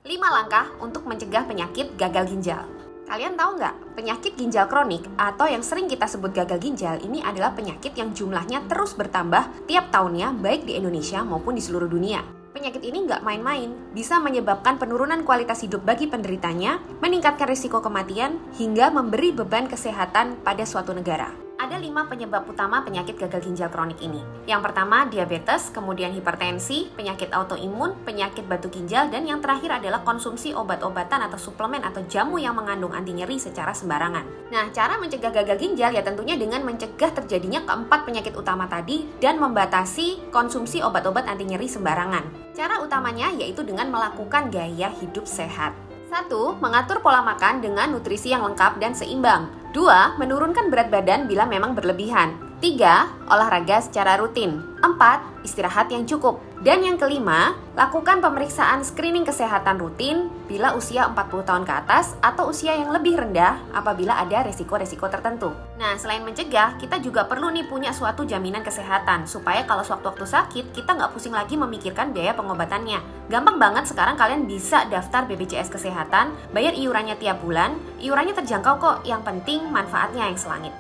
5 langkah untuk mencegah penyakit gagal ginjal. Kalian tahu nggak, penyakit ginjal kronik atau yang sering kita sebut gagal ginjal ini adalah penyakit yang jumlahnya terus bertambah tiap tahunnya baik di Indonesia maupun di seluruh dunia. Penyakit ini nggak main-main, bisa menyebabkan penurunan kualitas hidup bagi penderitanya, meningkatkan risiko kematian, hingga memberi beban kesehatan pada suatu negara. Ada 5 penyebab utama penyakit gagal ginjal kronik ini. Yang pertama, diabetes, kemudian hipertensi, penyakit autoimun, penyakit batu ginjal, dan yang terakhir adalah konsumsi obat-obatan atau suplemen atau jamu yang mengandung anti nyeri secara sembarangan. Nah, cara mencegah gagal ginjal ya tentunya dengan mencegah terjadinya keempat penyakit utama tadi dan membatasi konsumsi obat-obat anti nyeri sembarangan. Cara utamanya yaitu dengan melakukan gaya hidup sehat. 1. Mengatur pola makan dengan nutrisi yang lengkap dan seimbang. 2. Menurunkan berat badan bila memang berlebihan. 3. Olahraga secara rutin. 4. Istirahat yang cukup. Dan yang kelima, lakukan pemeriksaan screening kesehatan rutin bila usia 40 tahun ke atas atau usia yang lebih rendah apabila ada resiko-resiko tertentu. Nah, selain mencegah, kita juga perlu nih punya suatu jaminan kesehatan supaya kalau sewaktu-waktu sakit, kita nggak pusing lagi memikirkan biaya pengobatannya. Gampang banget sekarang kalian bisa daftar BPJS Kesehatan, bayar iurannya tiap bulan, iurannya terjangkau kok, yang penting manfaatnya yang selangit.